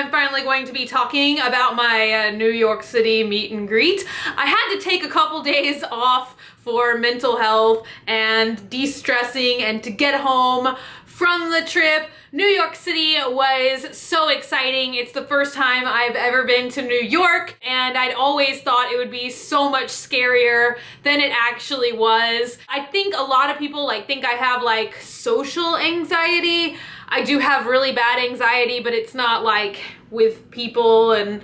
I'm finally going to be talking about my New York City meet and greet. I had to take a couple days off for mental health and de-stressing and to get home from the trip. New York City was so exciting. It's the first time I've ever been to New York, and I'd always thought it would be so much scarier than it actually was. I think a lot of people think I have social anxiety. I do have really bad anxiety, but it's not with people and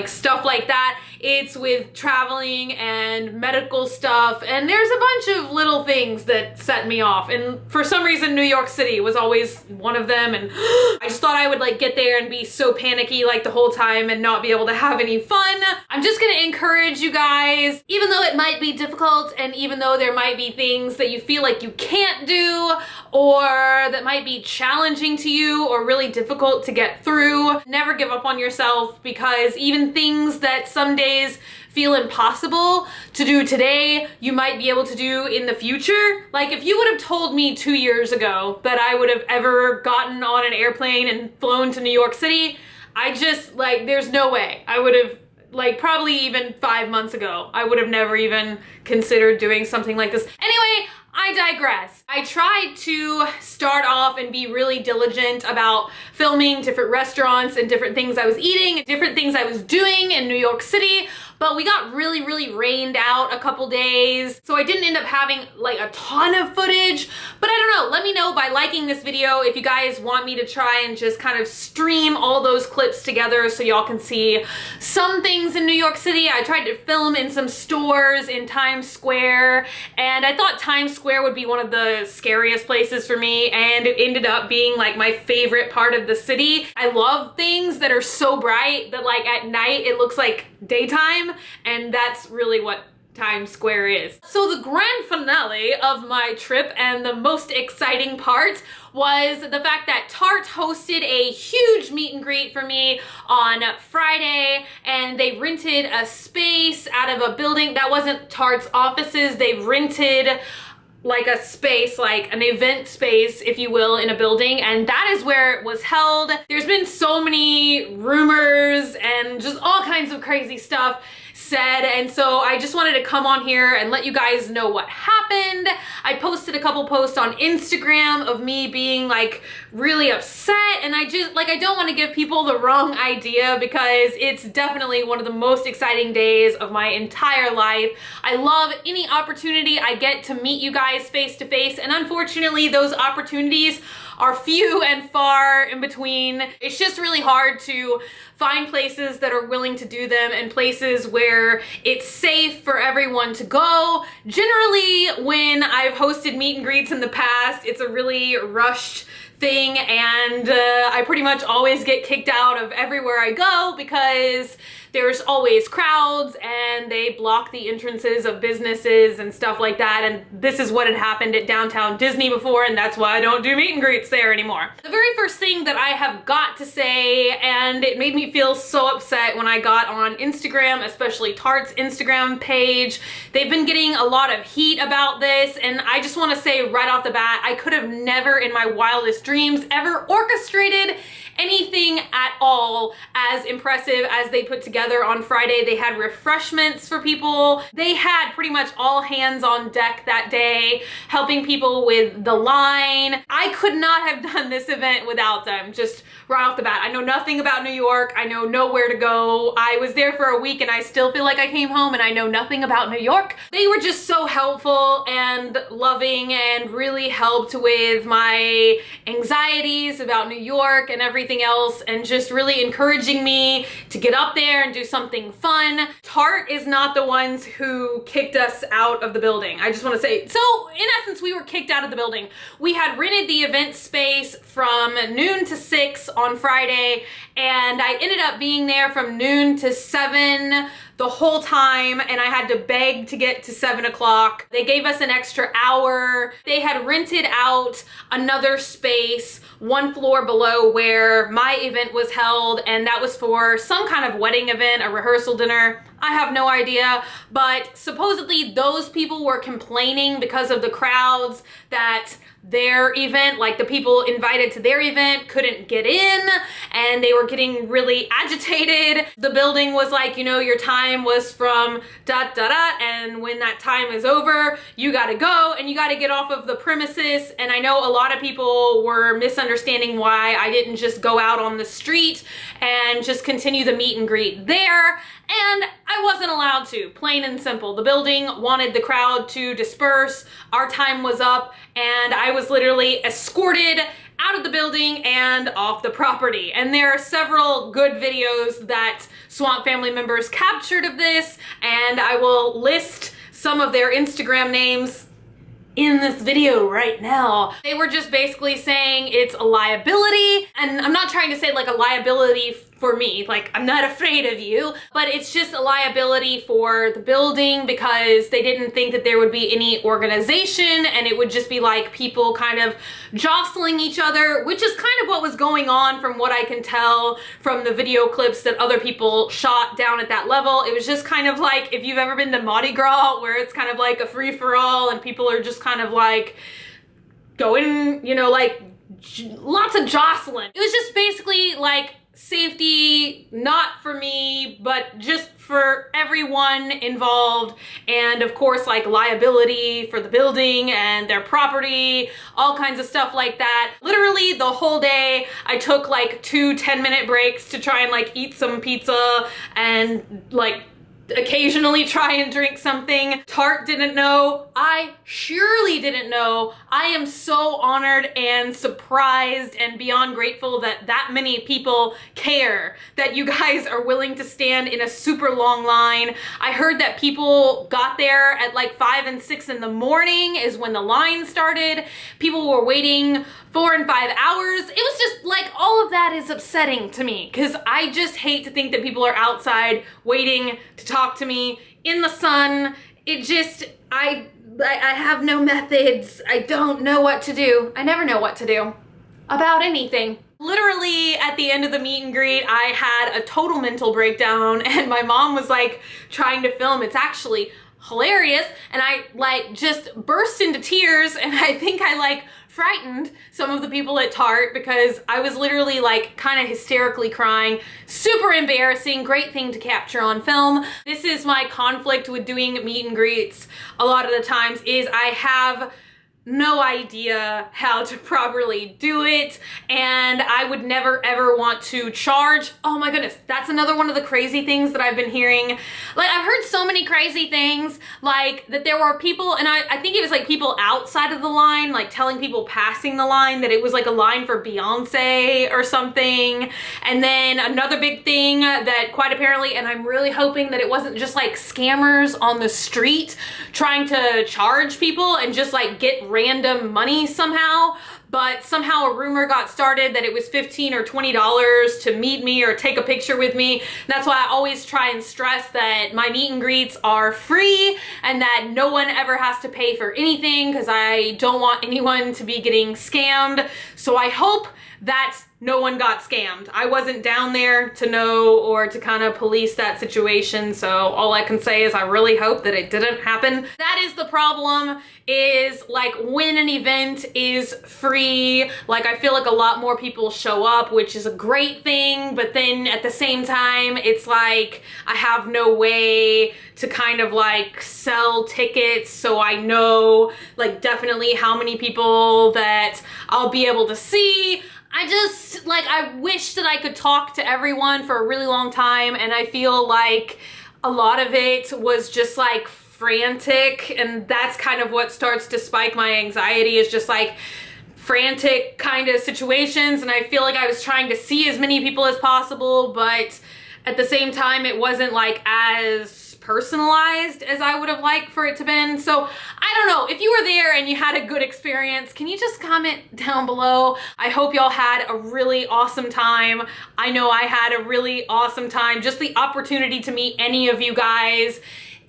stuff like that. It's with traveling and medical stuff, and there's a bunch of little things that set me off, and for some reason New York City was always one of them, and I just thought I would get there and be so panicky the whole time and not be able to have any fun. I'm just gonna encourage you guys, even though it might be difficult and even though there might be things that you feel like you can't do or that might be challenging to you or really difficult to get through, never give up on yourself, because even things that some days feel impossible to do today, you might be able to do in the future. If you would have told me 2 years ago that I would have ever gotten on an airplane and flown to New York City, I just, there's no way. I would have, probably even 5 months ago, I would have never even considered doing something like this. Anyway, I digress. I tried to start off and be really diligent about filming different restaurants and different things I was eating, different things I was doing in New York City, but we got really rained out a couple days, so I didn't end up having a ton of footage. But I don't know, let me know by liking this video if you guys want me to try and just kind of stream all those clips together so y'all can see some things in New York City. I tried to film in some stores in Times Square, and I thought Times Square would be one of the scariest places for me, and it ended up being my favorite part of the city. I love things that are so bright that at night it looks like daytime, and that's really what Times Square is. So the grand finale of my trip and the most exciting part was the fact that Tarte hosted a huge meet and greet for me on Friday, and they rented a space out of a building that wasn't Tarte's offices. They rented a space, an event space, if you will, in a building, and that is where it was held. There's been so many rumors and just all kinds of crazy stuff said, and so I just wanted to come on here and let you guys know what happened. I posted a couple posts on Instagram of me being really upset, and I just I don't want to give people the wrong idea, because it's definitely one of the most exciting days of my entire life. I love any opportunity I get to meet you guys face to face, and unfortunately those opportunities are few and far in between. It's just really hard to find places that are willing to do them and places where it's safe for everyone to go. Generally, when I've hosted meet and greets in the past, it's a really rushed thing, and I pretty much always get kicked out of everywhere I go because there's always crowds and they block the entrances of businesses and stuff like that, and this is what had happened at Downtown Disney before, and that's why I don't do meet and greets there anymore. The very first thing that I have got to say, and it made me feel so upset when I got on Instagram, especially Tarte's Instagram page, they've been getting a lot of heat about this, and I just want to say right off the bat, I could have never in my wildest dreams ever orchestrated anything at all as impressive as they put together on Friday. They had refreshments for people. They had pretty much all hands on deck that day, helping people with the line. I could not have done this event without them, just right off the bat. I know nothing about New York. I know nowhere to go. I was there for a week and I still feel like I came home, and I know nothing about New York. They were just so helpful and loving and really helped with my anxieties about New York and everything else, and just really encouraging me to get up there and do something fun. Tarte is not the ones who kicked us out of the building. I just want to say, so in essence, we were kicked out of the building. We had rented the event space from noon to 6 on Friday, and I ended up being there from noon to 7 the whole time, and I had to beg to get to 7 o'clock. They gave us an extra hour. They had rented out another space one floor below where my event was held, and that was for some kind of wedding event, a rehearsal dinner. I have no idea, but supposedly those people were complaining because of the crowds that their event, like the people invited to their event, couldn't get in, and they were getting really agitated. The building was like, you know, your time was from dot dot dot, and when that time is over, you gotta go and you gotta get off of the premises. And I know a lot of people were misunderstanding why I didn't just go out on the street and just continue the meet and greet there. And I wasn't allowed to, plain and simple. The building wanted the crowd to disperse. Our time was up, and I was literally escorted out of the building and off the property. And there are several good videos that Swamp family members captured of this, and I will list some of their Instagram names in this video right now. They were just basically saying it's a liability, and I'm not trying to say like a liability for me, like I'm not afraid of you, but it's just a liability for the building because they didn't think that there would be any organization, and it would just be like people kind of jostling each other, which is kind of what was going on from what I can tell from the video clips that other people shot down at that level. It was just kind of like, if you've ever been to Mardi Gras, where it's kind of like a free-for-all and people are just kind of like going, you know, like lots of jostling. It was just basically like safety, not for me, but just for everyone involved, and of course like liability for the building and their property, all kinds of stuff like that. Literally the whole day I took like 2 10-minute breaks to try and like eat some pizza and like occasionally try and drink something. Tart didn't know. I surely didn't know. I am so honored and surprised and beyond grateful that that many people care, that you guys are willing to stand in a super long line. I heard that people got there at like 5 and 6 in the morning is when the line started. People were waiting 4 and 5 hours. It was just like, all of that is upsetting to me because I just hate to think that people are outside waiting to talk to me in the sun. It just, I have no methods. I don't know what to do. I never know what to do about anything. Literally at the end of the meet and greet, I had a total mental breakdown, and my mom was like trying to film. It's actually hilarious, and I like just burst into tears, and I think I like frightened some of the people at Tart because I was literally like kind of hysterically crying. Super embarrassing. Great thing to capture on film. This is my conflict with doing meet and greets a lot of the times, is I have no idea how to properly do it, and I would never ever want to charge. Oh my goodness, that's another one of the crazy things that I've been hearing. Like, I've heard so many crazy things, like that there were people, and I think it was like people outside of the line, like telling people passing the line that it was like a line for Beyonce or something. And then another big thing that quite apparently, and I'm really hoping that it wasn't just like scammers on the street trying to charge people and just like get random money somehow, but somehow a rumor got started that it was $15 or $20 to meet me or take a picture with me. That's why I always try and stress that my meet and greets are free and that no one ever has to pay for anything, because I don't want anyone to be getting scammed. So I hope that no one got scammed. I wasn't down there to know or to kind of police that situation, so all I can say is I really hope that it didn't happen. That is the problem, is like when an event is free, like I feel like a lot more people show up, which is a great thing, but then at the same time it's like I have no way to kind of like sell tickets, so I know like definitely how many people that I'll be able to see. I just, like, I wish that I could talk to everyone for a really long time, and I feel like a lot of it was just like frantic, and that's kind of what starts to spike my anxiety, is just like frantic kind of situations. And I feel like I was trying to see as many people as possible, but at the same time it wasn't like as personalized as I would have liked for it to been. So I don't know, if you were there and you had a good experience, can you just comment down below? I hope y'all had a really awesome time. I know I had a really awesome time. Just the opportunity to meet any of you guys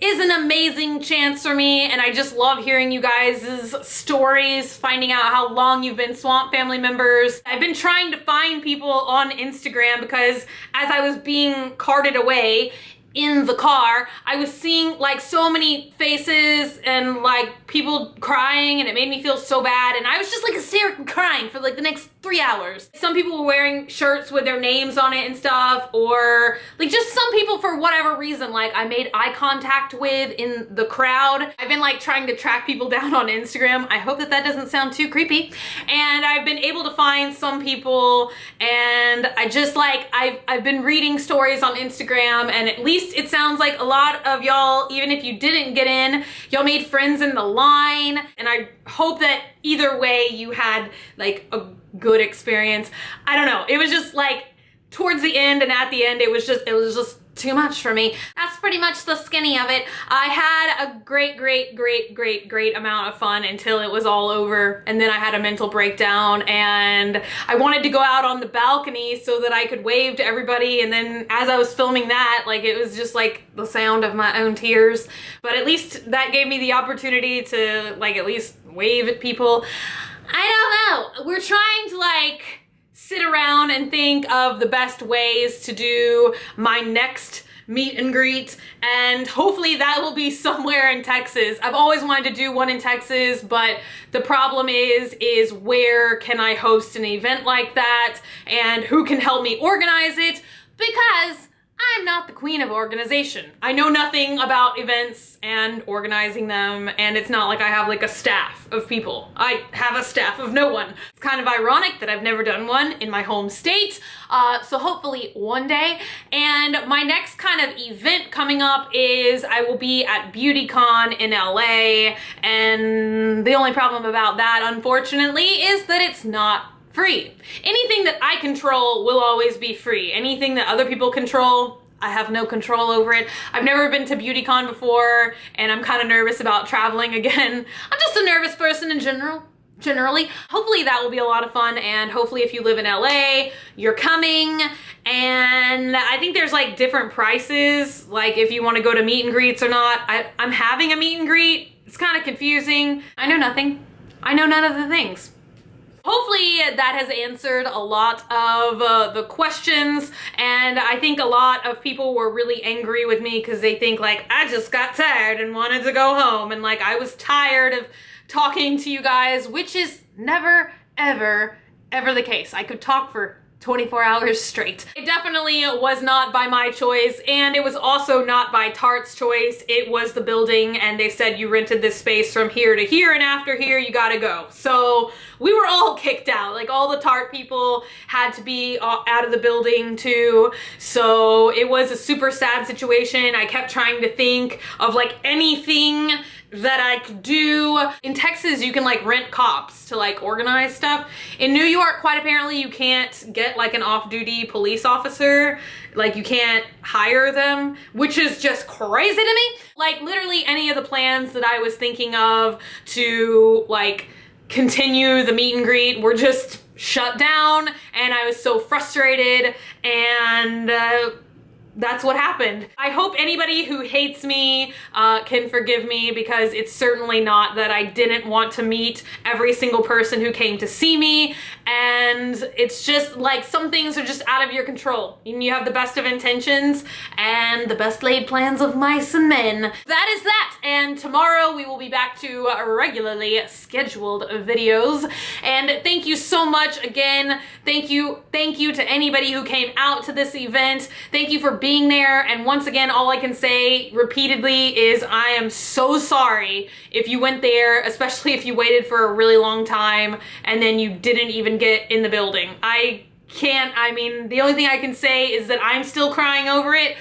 is an amazing chance for me, and I just love hearing you guys' stories, finding out how long you've been Swamp family members. I've been trying to find people on Instagram because as I was being carted away, in the car, I was seeing like so many faces and like people crying, and it made me feel so bad, and I was just like hysterically crying for like the next 3 hours. Some people were wearing shirts with their names on it and stuff, or like just some people for whatever reason, like I made eye contact with in the crowd. I've been like trying to track people down on Instagram. I hope that that doesn't sound too creepy. And I've been able to find some people, and I just like, I've been reading stories on Instagram, and at least it sounds like a lot of y'all, even if you didn't get in, y'all made friends in the line, and I hope that either way you had like a good experience. I don't know, it was just like towards the end and at the end, it was just too much for me. That's pretty much the skinny of it. I had a great amount of fun until it was all over, and then I had a mental breakdown, and I wanted to go out on the balcony so that I could wave to everybody, and then as I was filming that, like it was just like the sound of my own tears. But at least that gave me the opportunity to like at least wave at people. I don't know. We're trying to like sit around and think of the best ways to do my next meet and greet, and hopefully that will be somewhere in Texas. I've always wanted to do one in Texas, but the problem is where can I host an event like that, and who can help me organize it, because I'm not the queen of organization. I know nothing about events and organizing them, and it's not like I have like a staff of people. I have a staff of no one. It's kind of ironic that I've never done one in my home state, so hopefully one day. And my next kind of event coming up is I will be at BeautyCon in LA, and the only problem about that, unfortunately, is that it's not free. Anything that I control will always be free. Anything that other people control, I have no control over it. I've never been to BeautyCon before, and I'm kind of nervous about traveling again. I'm just a nervous person in generally. Hopefully that will be a lot of fun, and hopefully if you live in LA, you're coming. And I think there's like different prices, like if you want to go to meet and greets or not. I'm having a meet and greet. It's kind of confusing. I know nothing. I know none of the things. Hopefully that has answered a lot of the questions, and I think a lot of people were really angry with me because they think like I just got tired and wanted to go home, and like I was tired of talking to you guys, which is never ever the case. I could talk for 24 hours straight. It definitely was not by my choice, and it was also not by Tarte's choice. It was the building, and they said you rented this space from here to here, and after here you gotta go. So we were all kicked out. Like all the Tarte people had to be out of the building too. So it was a super sad situation. I kept trying to think of like anything that I could do. In Texas, you can like rent cops to like organize stuff. In New York, quite apparently, you can't get like an off-duty police officer. Like you can't hire them, which is just crazy to me. Like literally any of the plans that I was thinking of to like continue the meet and greet were just shut down, and I was so frustrated, and that's what happened. I hope anybody who hates me can forgive me, because it's certainly not that I didn't want to meet every single person who came to see me, and it's just like some things are just out of your control. And you have the best of intentions and the best laid plans of mice and men. That is that, and tomorrow we will be back to regularly scheduled videos. And thank you so much again. Thank you to anybody who came out to this event. Thank you for being there, and once again, all I can say repeatedly is I am so sorry if you went there, especially if you waited for a really long time and then you didn't even get in the building. I mean, the only thing I can say is that I'm still crying over it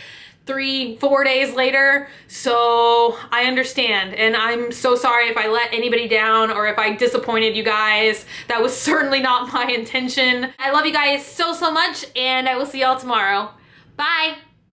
3-4 days later, so I understand, and I'm so sorry if I let anybody down or if I disappointed you guys. That was certainly not my intention. I love you guys so much, and I will see y'all tomorrow. Bye!